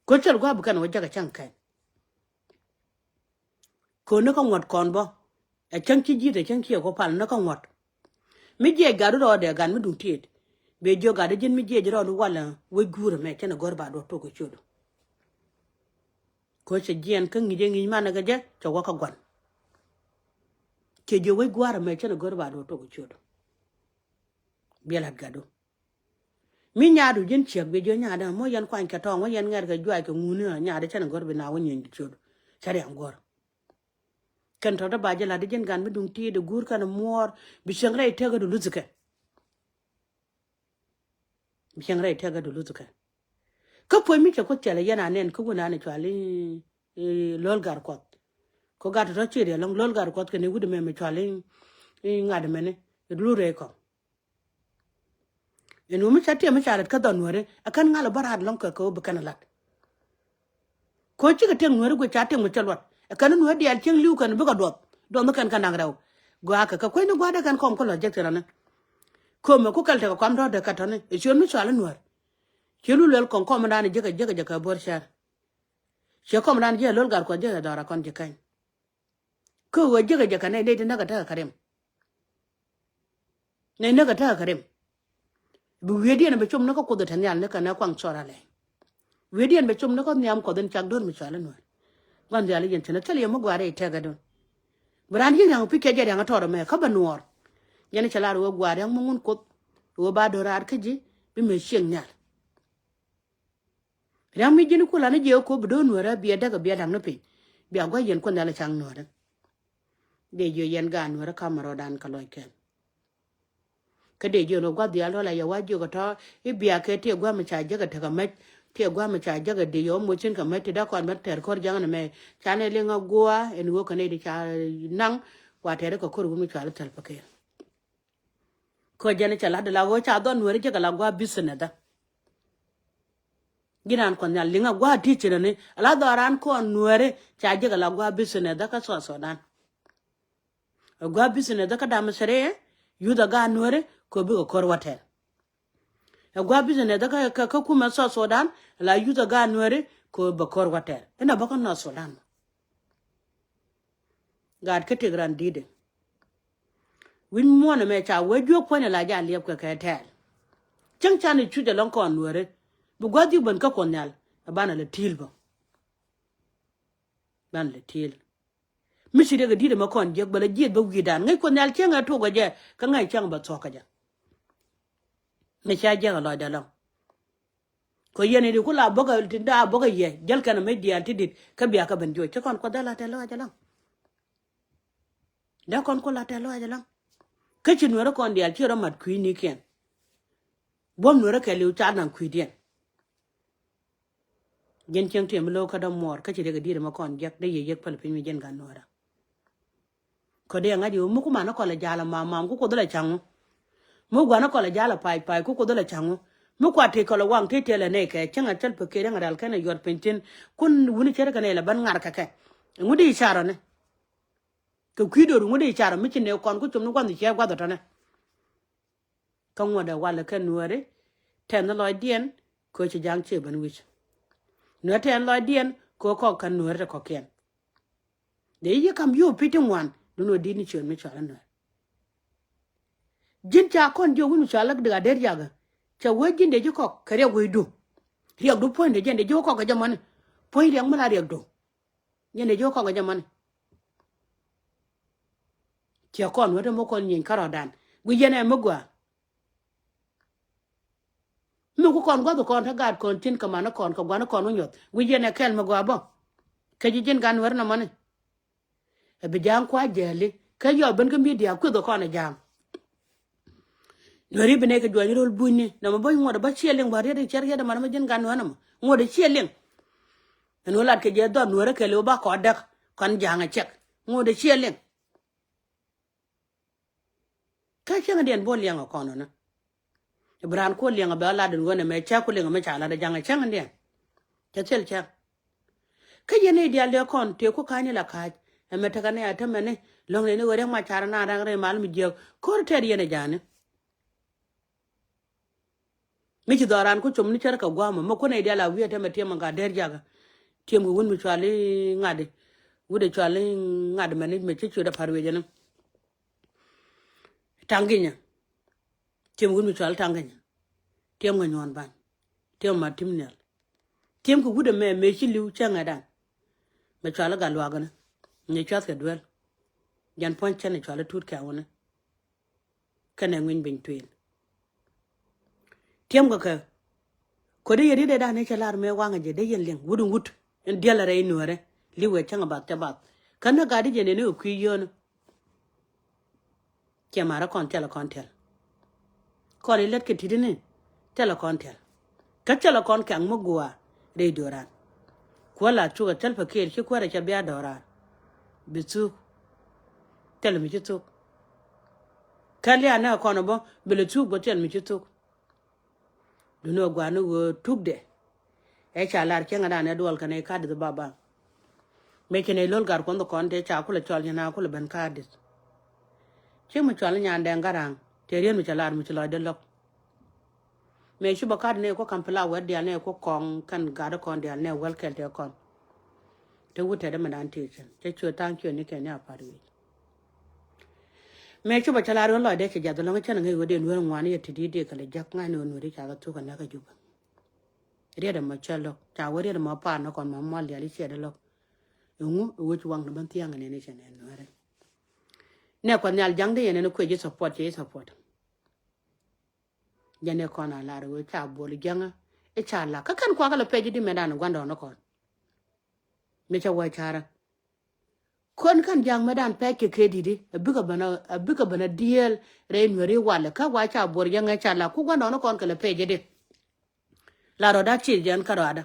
ko chal gwa bukan wo jaga chankai ko no ko ngot kon bo e chanki ji de chanki ko pal no ko ngot mi je garu ro de gan mi dun tiet be jo ga de jin mi je ro do wala we gure me chen gor ba do to ko chodo ko che jien kan ngi je ngi ma na ga je to ko gwan ke je we gwara me chen gor ba do to ko chodo bela gado mi nyaadu jin chek be jo nyaada mo yan kwan ka to mo yan ngar ga jwa ko ngunu nyaade chen gor be na won yin chodo chare am gor kan to da baje la de jen gan mi dun ti de gur kan mor bi changre te ga do luzuke bi changre te ga do luzuke ko po mi ko tele yana nen ko guna ne chwali lol gar ko ko ga to chi de long lol ga ko ke ne gudu me chwale ngade mene lu re ko enu mi chati mi charat ka don wore akan ngala barad long ko be kana lat ko chi ka teng wore go chati mo chalwat akan no di al cheng liu kan be ka do kan kan raw go ka ko ni go da kan kom ko lo jek rana ko me ko kalte ko kam do de ka tane e jon mi chala nuor chelu lel kon kom dane jeka bor shar che kom dane je lol gar ko je da kon je kan ko wo jeka ne de na ka ta karem ne na ka ta karem bu wedien be chum na ko de tan yan ne kana kwang chora le wedien be chum na ko nyam ko den chak don mi chala nuor wan jali yen tene tele mo gware te ga don bran yin yang pike je yang toro me ka banuor yani chala ro gware mo ngun ko wo ba do rar ke ji bi me sheng nyal ram mi jini kula ne je ko bu don wora bi daga bi dang no pe bi agwa yen ko ndala chang no de je yen ga no ra kamaro dan ka loy ken ka de je no gwa dia lo la ya wa je ko to e bi ake te gwa me cha je ga ta ga me te gwa me cha je ga de yo mo chin ka me te da kon ba ter kor jang na me cha ne le nga gwa en wo ka ne de cha nang wa te ko kor gu mi cha la tal pa ke ko je ne cha la de la go cha don wora je ga la gwa bisna da ginan kon nyal linga gwa teacher ne ala doran ko nuere cha je ga la gwa bisna da ka so dan gwa bisna da ka da masere yuda ga nuere ko bi ko kor water gwa bisna da ka kuma so dan la yuda ga nuere ko ba kor water ina ba ko no so dan gad ka te gran dide win mo na me cha wejo ko ne la ja liep ka ka tel chang cha ni chu de lon ko nuere bu gwa di ban ka ko nyal bana le tilbo ban le til mi shi daga dide ma kon je bala je ba wi dan ngai ko nyal chenga to ga je ka ngai chang ba to ka ja me cha je la da long ko yene di kula boga tinda boga ye jal kana me di antidit ka biya ka ban jo che kon ko dala te lo ja long da kon ko la te lo ja long ka chin wera kon di al chiro mat ku ni ken bom no ra ke liu cha nan ku dien gen cheng tem lo ka da mor ka chi daga dide ma kon jak de ye yek pal pin mi gen ga no ra ko de ngadi mu ku ma na ko la jala ma ku ko dala changu mu gwa na ko la jala pai ku ko dala changu mu kwa te ko la wang te tele ne ke chenga tel pe ke ngal kana yor pentin kun wuni chere kana la ban ngar ka ke ngudi ishara ne ko kwido ngudi ishara mi ne kon ku tum kon di che gwa do tane kan wada wala kan nuare ten lo dien ko chi jang che ban wich no ten lo dien ko kan nuare ko ken de ye kam yo pitin wan no di ni chen me chala no jin cha kon jo wunu chala daga der jaga cha wajin de ko kare go do riak do point de jende jo ko ga jamane point riak mala riak do jende jo ko ga jamane cha kon wada mo kon yin karodan gu yene magwa mu ko kon go kon ta gad kon tin ka mana kon ka gwana kon nyot gu yene kel magwa bo ka jin gan war na mane e be jang kwa jeli ka yo ben ka mi dia ku do kon jam nori bene ka jwani rol bunni na ma boy ngoda ba chieleng ba re cher ya da man ma jin gan wana ma ngoda chieleng en wala ke je don wora ke lo ba ko dak kon janga chek ngoda chieleng ka chenga den bol yang ko no na ibran ko lenga ba la den wona me cha ko lenga me cha la da janga chenga den ta chel cha ka yene dia le kon te ko kani la ka e me ta kana ya ta mene long ne wore ma cha na ra re mal mi je ko te yene jane mi ci doran ko chom ni cer ka gwama ma ko ne dia la wiete ma tema ga der jaga tem go won mi chwali ngade wude chwali ngade mani me ci da parwe jana tanginya tem won mi chwali tanginya tem ga nyon ban tem ma timnel tem ko wude me ci liu changa dan me chwali ga lwa gana ni chat ka duel jan pon chane chwali tut ka wona kana ngin bin twin tiam ga ka ko de yeri de da ne chalar me wanga je de yen leng wudun wut en diala re nuare liwe changa ba ta ba kana gadi je ne ku yon ke mara kon tela kon tel ko le let ke tidine tela kon tel ka tela kon kan mugwa re doran ko la chu ga tel pa ke ko ra cha bia doran bitu tel mi chitu kali ana kono bo bele tu bo tel mi chitu duno gwanu go tugde e cha lar kenga da ne dol kane kad de baba me kene lol gar kondo konde cha kula chol na kula ben kad che mo chol nya nde ngarang te rien mi chalar mi chlo de lok me shu bakad ne ko kampala wer dia ne ko kong kan gar kon dia ne wel kel te kon te wute de man te chen te chu tang chu ni ke ne apari me chu ba chalar lo de che ja de lo chen ngai go de wer ngwan ye ti de kale jak ngai no no ri cha ga tu kan na ka juba ri de ma chalo cha wer de ma pa no kon ma mal ya li che de lo yungu wo chu wang ban tiang ne ne chen no re ne ko nyal jang de ne ko je support jane ko na la ro cha bo li janga e cha la ka kan kwa ka le peji di medan gwando no kon me cha wa chara kon kan jang medan pe ke di di abuka bana diel re nwere wala ka wa cha bo janga cha la ku gwando no kon ka le peji di la ro da chi jan ka ro ada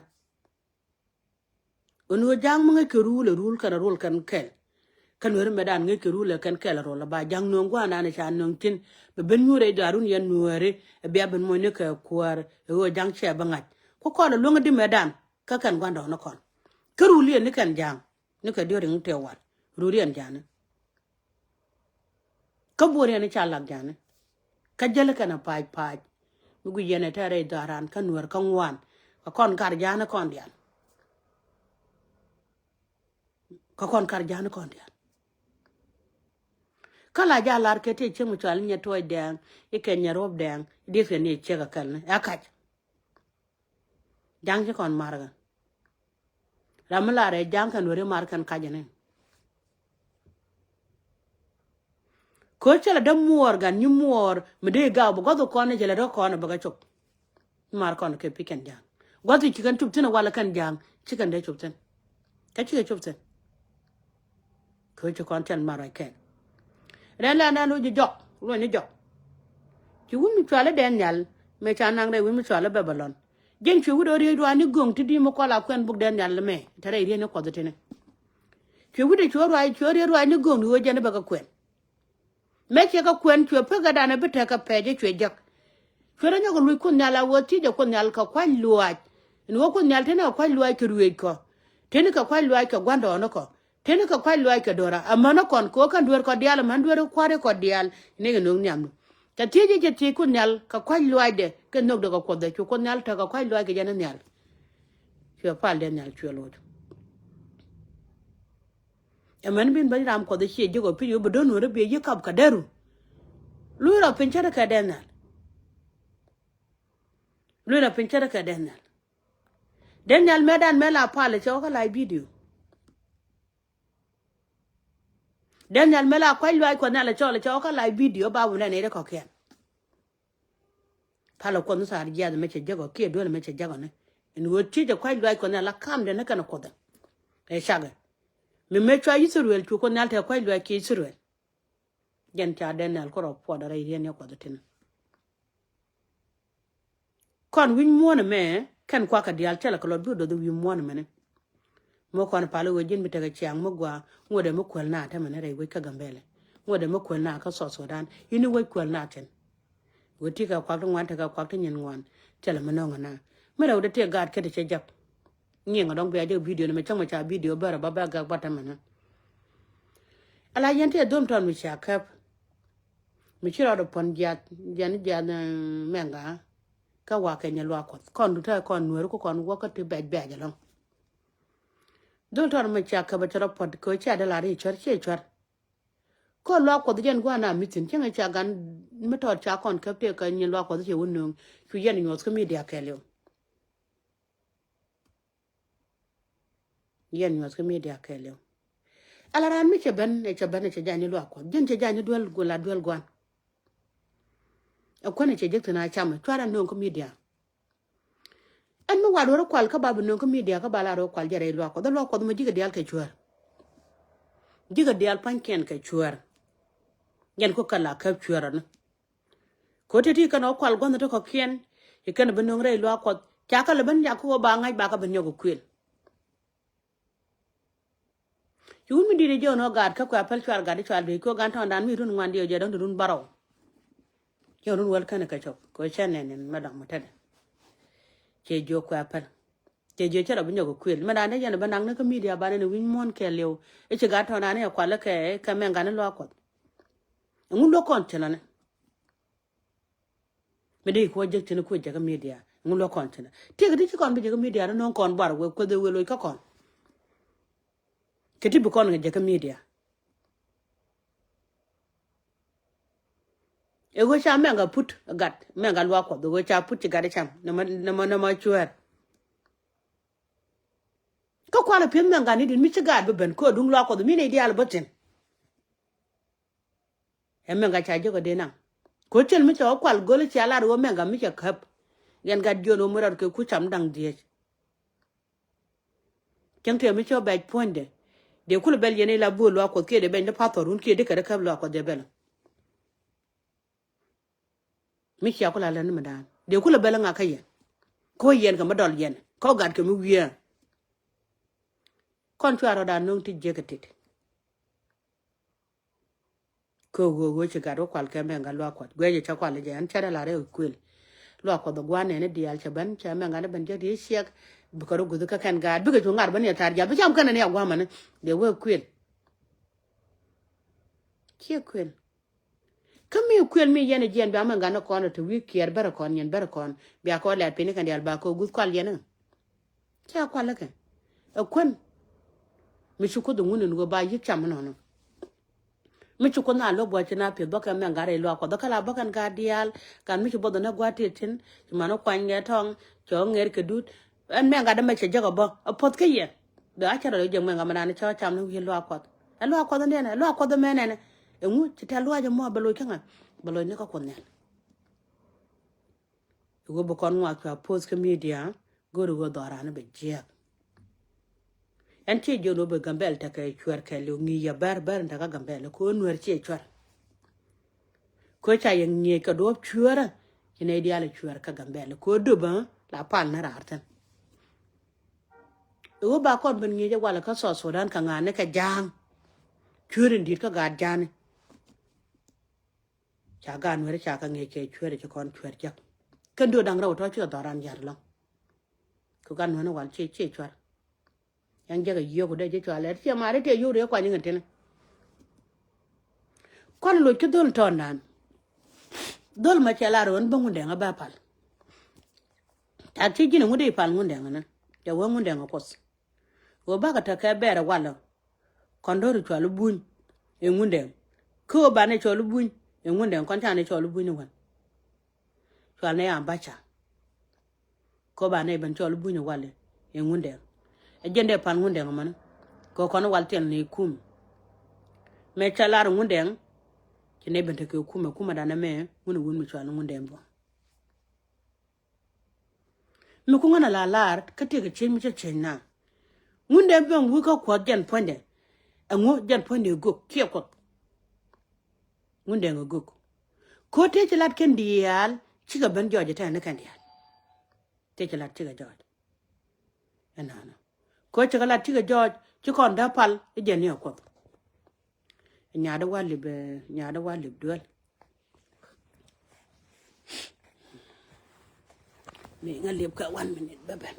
onu jang mo ke rule kan kel kan wer medan ngi ke rule kan kel ro la ba jang no ngwana ne cha no tin be ben nyure darun yan nuere be ben mo ne ka kwar wo jang che ba ngat ko ko lo ngi medan ka kan gwando no kon ke rule ne kan jang ne ka diori ngte war ruri an jana ka bore ne cha lag jana ka jele kana pa mu gu yene tare daran kan wer kan wan ka kon kar jana kon dian ka kon kar jana kon dian kala ja lar ke te chemu chal nya toy dang e ken nya rob dang di fe ni che ga kan ya ka jang je kon marga ramla re jang kan wore mar kan ka jene ko chala da muor gan ni muor me de ga bo godo kon je la do kon ba ga chop mar kon ke piken jang godo ki kan chup tina wala kan jang ci kan de chup tin ka ci chup tin ko ci kon tan mar ke rela na no jok lo ni jok ci wumi twala den nyal me cha nang re wumi twala babylon gen ci wudo re do ani gong ti di mo ko la kwen buk den nyal me tare ri ne ko de tene ci wude ci ro ai ci ro ani gong wo jene ba ka kwen me ci ka kwen ci pe ga dana bita ka peje ci jak ci ra nyago lu kun nyala wo ti de kun nyal ka kwan luaj ni wo kun nyal tene kwan luaj ki ruwe ko tene ka kwan luaj ka gwando no ko tene ka kwa lwa ka dora amana kon ko kan duer ko dial man duer kware ko dial ne no nyam ta tije je ti kun nyal ka kwa lwa de ke no do ko de ko nyal ta ka kwa lwa ke jana nyal yo pal de nyal chulo e man bin bari ram ko de che je go pi yo bodo no re be ye kap ka deru lu ra pinchara ka denal lu ra pinchara ka denal medan mela pal che ko la video Daniel mela kwa lwa ko na la chola choka la video ba wona ne ko ken palo ko nsa ri ya me che jago ke do me che jago ne en wo ti de kwa lwa ko na la kam de na kana ko da e shaga me chwa yisruel tu ko na ta kwa lwa ke yisruel gen ta Daniel ko ro po da ri ne ko da tin kon win mo na me kan kwa ka dial tela ko do do win mo na me ne mo kon palo wo jin bitega chiang mo gwa ngode mo kwel na ta mane re we ka gambele ngode mo kwel na ka so Sudan yini we kwel na ten we ti ka kwa ngwan ta ka kwa tin ngwan tele mo ngana me re de te gad ke de che jap ngi ngodong be de video ne me chang cha video bara baba ga bata mana ala yente dom ton mi cha kap mi chira do pon jat jan menga ka wa ke nya lwa ko kon du ta kon nuer ko kon wo ka te be jalong Don't me cha ka batara pod ko cha da la ri char che char ko lo ko den gwa na mitin chenga cha gan me to cha kon ka te ka ni lo ko che wonu ku yen ni os ko media kelio yen ni os ko media kelio ala ran mi che ben e che jani lo ko den che jani duel go la duel gwan e ko ne che jekta na cha ma twara no ko media en mo wado kwal ka babu no ko media ka bala ro kwal jere lo ko do lo ko mo jiga dial ke chuar jiga dial panken ke chuar gen ko kala ka chuar na ko te ti kana kwal gon to ko kien e kan ben no re lo ko cha ka le ben ya ko ba ngai ba ka ben yo ko kwel Chun mi di jo no gad ka kwa pel chwal gad chwal be ko gan ton dan mi run ngwan dio je don run baro. Jo run wel kan ka chok ko chen ne madam mata. Che jo kwa pel. Che jo chara bunyo ko kwel. Ma dan ne banang ne ka media ba ne win mon ke lew. E che gad ton dan ne kwa la ke ka men gan lo ko. Ngun lo kon chen ne. Me de ko je chen ko je ka media. Ngun lo kon chen. Ti ga di kon be je ka media no kon bar we ko de we lo ka kon. Ke ti bu kon je ka media. E go cha menga put gat menga lo ko do go cha put ga de cham na ma chuer ko kwa na pin menga ni din mi chi ga be ben ko dung lo ko do mi ne di al botin e menga cha je go de na ko chen mi cho kwal go le cha la ro menga mi cha kap gen ga jo no mo ra ke ku cham dang die chen te mi cho ba ponde de ku le bel yene la bu lo ko ke de ben de patorun ke de ka de kap lo ko de bel mi cha ko la le ni ma dan de ku le bel nga ka yen ko yen ka ma dol yen ko gad ke mi wiye kon chuaro da nung ti jegetit ko go che gado kwal ke menga lo kwat gwe che kwal je an chara la re kwel lo ko do gwane ne dial che ban che menga ne ban je di siek bu ko gudu ka kan ga bu ko ngar ban ya tar ja bu jam kan ne ya gwa man de we kwel che kwel kami kwel mi yene jen ba menga no kono to wi kier ber kon yen ber kon bi ko le pini kan dial ba ko gud kwal yene che kwal ke e kun mi chuko do ngunu go ba yi cham no no mi chuko na lo bo china pe boka menga re lo ko do kala bokan ga dial kan mi chuko do na gwati tin mano kwan nge tong cho nger ke dut en menga da me che jago bo pot ke ye da cha ro je menga mana ni cha cham no wi lo ko ne na lo ko do me ne e ngu ti ta lo ja mo ba lo kanga ba lo ne ko kon ne go bo kon wa ka post ke media go ro do ara ne be je en che jo no be gambel ta ke chwer ke lo ngi ya bar nda ka gambel ko nwer che chwer ko cha yen ngi ka do chwer ne dia le chwer ka gambel ko do ba la pan na rartan o ba kon ben ngi ja wala ka so Sudan ka ngane ka jang chwer ndir ka ga jan cha ga nwer cha ka ngi ke chwer che kon chwer ja kan do dang raw to che do ran jar lo ko gan no wal che chwer yang jaga yo ko de je chwale ti mare te yo re kwa ni ngene kon lo ke dol ton nan dol ma chala ron bangu de ngaba pal ta ti jini ngude pal ngunde ngana te wo ngunde ngakos wo ba ka ta ka bere wala kondoro chwalu bun e ngunde ko ba ne chwalu bun e ngunde kon ta ne chwalu bun wan chwal ne ambacha ko ba ne ban chwalu bun wale e ngunde ejende pan ngunde ngman ko kono walten ni kum me chalar ngunde kine bente ke kuma dana me ngunu wun mi chwal ngunde mbo mi ku ngana la lar kate ke chen mi chen na ngunde mbo wu ko ko gen ponde enwo gen ponde go kie ko ngunde go ko te chalat ken dial chiga ban joje ta ne kan dial te chalat chiga joje enana ko chalat chiga joje chi kon da pal e jen yo ko nyaada wali dual me ngalib ka 1 minute beben